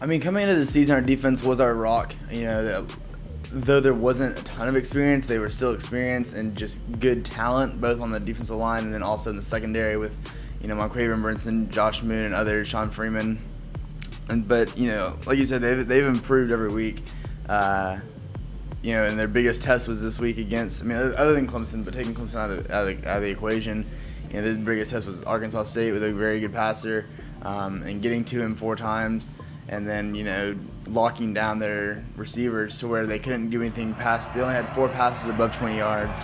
I mean, coming into the season, our defense was our rock. Though there wasn't a ton of experience, they were still experienced and just good talent, both on the defensive line and then also in the secondary with, Monquaven Brinson, Josh Moon, and others, Sean Freeman. But like you said, they've improved every week. And their biggest test was this week against, other than Clemson, but taking Clemson out of the equation, the biggest test was Arkansas State with a very good passer, and getting to him 4 times, and then, locking down their receivers to where they couldn't do anything past. They only had 4 passes above 20 yards,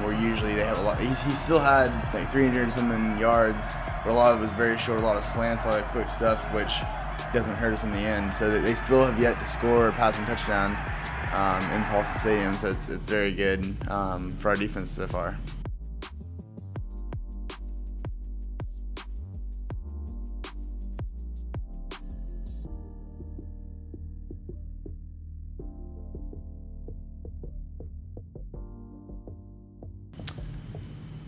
where usually they have a lot. He still had like 300-something yards, but a lot of it was very short, a lot of slants, a lot of quick stuff, which doesn't hurt us in the end. So they still have yet to score a passing touchdown in Paulson Stadium, so it's very good for our defense so far.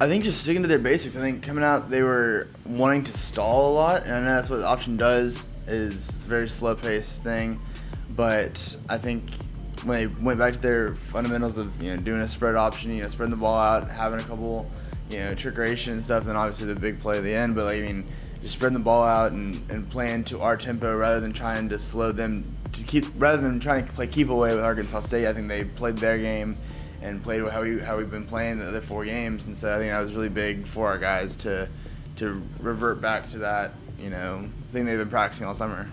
I think just sticking to their basics. I think coming out, they were wanting to stall a lot, and I know that's what the option does. It's a very slow-paced thing, but I think when they went back to their fundamentals of doing a spread option, spreading the ball out, having a couple trick ration and stuff, then obviously the big play at the end. But just spreading the ball out and playing to our tempo rather than trying to slow them rather than trying to play keep away with Arkansas State. I think they played their game and played how we've been playing the other 4 games, and so I think that was really big for our guys to revert back to that thing they've been practicing all summer.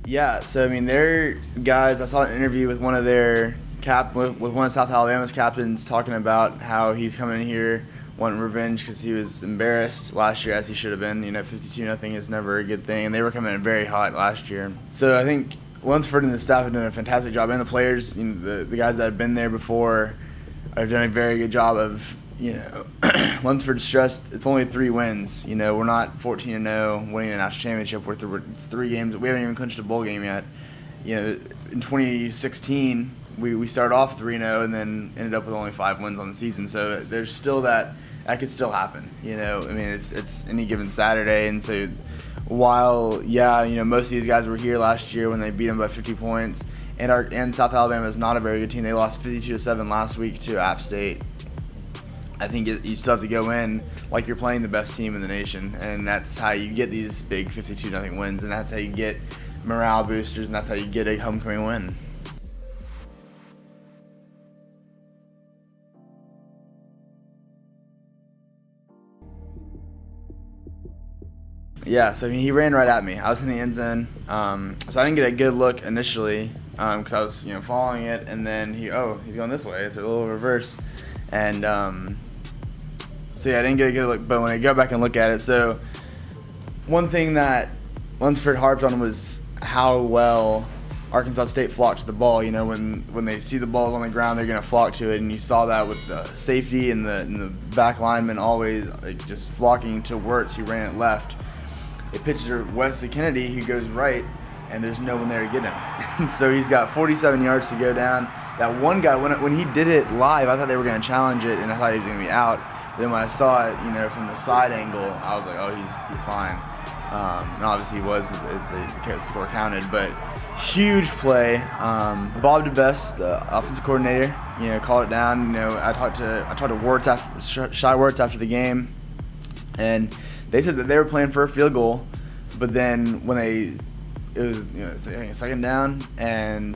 Yeah, so they're guys. I saw an interview with one of their with one of South Alabama's captains talking about how he's coming in here wanting revenge because he was embarrassed last year, as he should have been. 52-0 is never a good thing, and they were coming in very hot last year. So I think Lunsford and the staff have done a fantastic job, and the players, the guys that have been there before, have done a very good job of, Lunsford stressed it's only 3 wins. We're not 14-0 winning a national championship. It's 3 games. We haven't even clinched a bowl game yet. In 2016, we started off 3-0 and then ended up with only 5 wins on the season. So there's still that could still happen. It's any given Saturday, and so while most of these guys were here last year when they beat them by 50 points, and South Alabama is not a very good team. They lost 52-7 last week to App State. I think you still have to go in like you're playing the best team in the nation, and that's how you get these big 52-0 wins, and that's how you get morale boosters, and that's how you get a homecoming win. Yeah, so he ran right at me. I was in the end zone, so I didn't get a good look initially because I was following it, and then he's going this way. It's a little reverse, and so I didn't get a good look. But when I go back and look at it, so one thing that Lunsford harped on was how well Arkansas State flocked to the ball. When they see the balls on the ground, they're going to flock to it, and you saw that with the safety and the back lineman always just flocking to Wirtz, who ran it left. They pitched to Wesley Kennedy, who goes right, and there's no one there to get him. So he's got 47 yards to go down. That one guy, when he did it live, I thought they were going to challenge it, and I thought he was going to be out. But then when I saw it, from the side angle, I was like, oh, he's fine. And obviously he was as the score counted, but huge play. Bob DeBest, the offensive coordinator, called it down. I talked to Wirtz Shy Wirtz after the game, and they said that they were playing for a field goal, but then when it was second down, and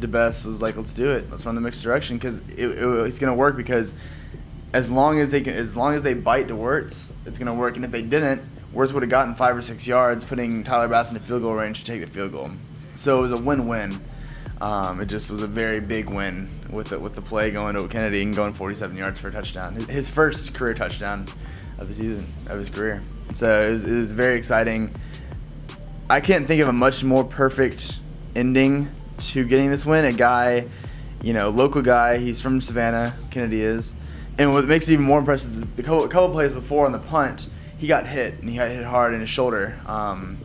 DeBest was like, let's do it, let's run the mixed direction, because it's going to work, because as long as they bite to Wirtz, it's going to work, and if they didn't, Wirtz would have gotten 5 or 6 yards, putting Tyler Bass into field goal range to take the field goal. So it was a win-win. It just was a very big win with the play going to Kennedy and going 47 yards for a touchdown. His first career touchdown of the season, of his career. So it was very exciting. I can't think of a much more perfect ending to getting this win. A guy, local guy, he's from Savannah, Kennedy is. And what makes it even more impressive is the couple plays before on the punt, he got hit, and he got hit hard in his shoulder.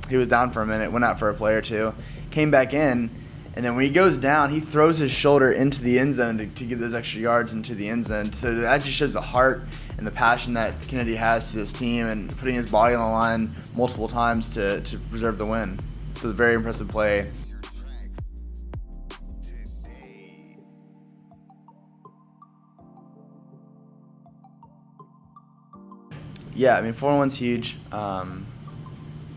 He was down for a minute, went out for a play or two, came back in, And then when he goes down, he throws his shoulder into the end zone to get those extra yards into the end zone. So that just shows the heart and the passion that Kennedy has to this team and putting his body on the line multiple times to preserve the win. So it's a very impressive play. Yeah, I mean, 4-1's huge.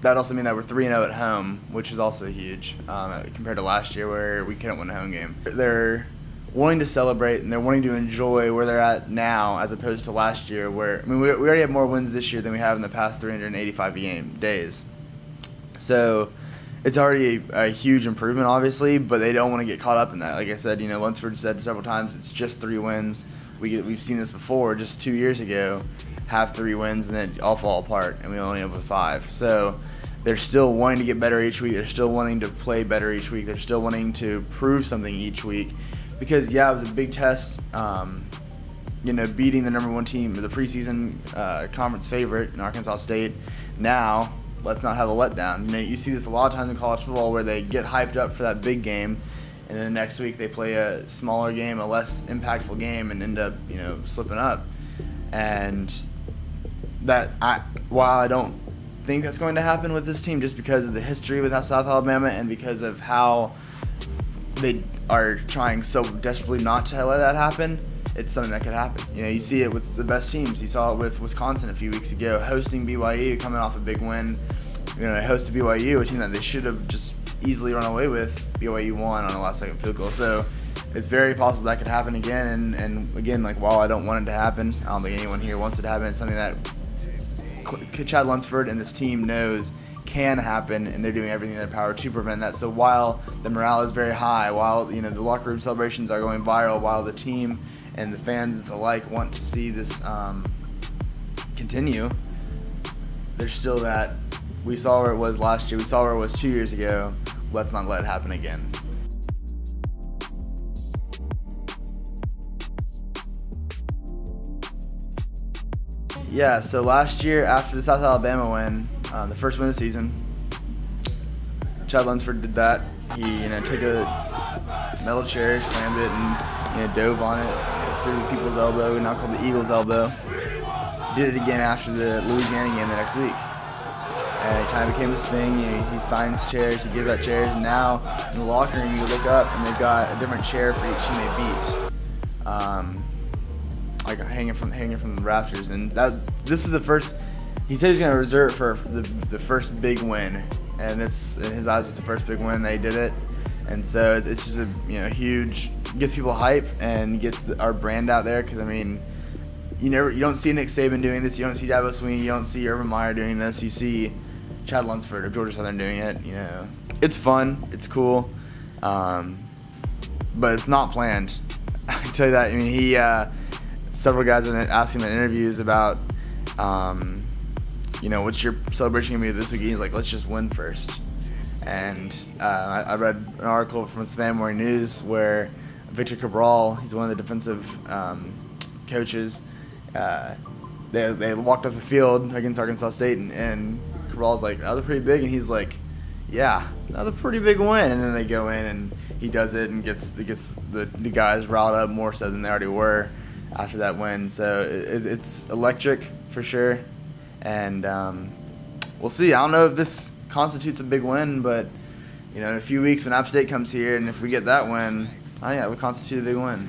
That also means that we're 3-0 at home, which is also huge compared to last year where we couldn't win a home game. They're wanting to celebrate and they're wanting to enjoy where they're at now as opposed to last year where, I mean, we already have more wins this year than we have in the past 385 days. So it's already a huge improvement, obviously, but they don't want to get caught up in that. Like I said, Lunsford said several times it's just 3 wins. We've seen this before, just 2 years ago, have 3 wins and then all fall apart, and we only end up with 5. So they're still wanting to get better each week. They're still wanting to play better each week. They're still wanting to prove something each week because, yeah, it was a big test, beating the number 1 team, the preseason conference favorite in Arkansas State. Now, let's not have a letdown. You see this a lot of times in college football where they get hyped up for that big game, and then the next week they play a smaller game, a less impactful game, and end up, slipping up. And while I don't think that's going to happen with this team just because of the history with South Alabama and because of how they are trying so desperately not to let that happen, it's something that could happen. You see it with the best teams. You saw it with Wisconsin a few weeks ago, hosting BYU, coming off a big win. They hosted BYU, a team that they should have just easily run away with. BYU won on a last-second field goal. So it's very possible that could happen again. And again, while I don't want it to happen, I don't think anyone here wants it to happen. It's something that Chad Lunsford and this team knows can happen, and they're doing everything in their power to prevent that. So while the morale is very high, while the locker room celebrations are going viral, while the team and the fans alike want to see this continue, there's still that we saw where it was last year, we saw where it was 2 years ago. Let's not let it happen again. Yeah, so last year after the South Alabama win, the first win of the season, Chad Lunsford did that. He took a metal chair, slammed it, and dove on it through the people's elbow, now called the Eagles' elbow. Did it again after the Louisiana game the next week. And it kind of became this thing. He signs chairs, he gives out chairs, and now in the locker room you look up and they've got a different chair for each team they beat, hanging from the rafters. And this is the first. He said he's going to reserve it for the first big win, and this in his eyes was the first big win. They did it, and so it's just a huge, gets people hype and gets our brand out there. Because you don't see Nick Saban doing this, you don't see Dabo Swinney, you don't see Urban Meyer doing this. You see Chad Lunsford of Georgia Southern doing it. It's fun, it's cool, but it's not planned. I can tell you that. He several guys have been asking him in interviews about, what's your celebration gonna be this week? He's like, let's just win first. And I read an article from Savannah Morning News where Victor Cabral, he's one of the defensive coaches. They walked off the field against Arkansas State, and Cabral's like, that was pretty big, and he's like, yeah, that was a pretty big win. And then they go in and he does it and gets the guys riled up more so than they already were after that win. So it's electric for sure, and we'll see. I don't know if this constitutes a big win, but in a few weeks when App State comes here, and if we get that win, it would constitute a big win.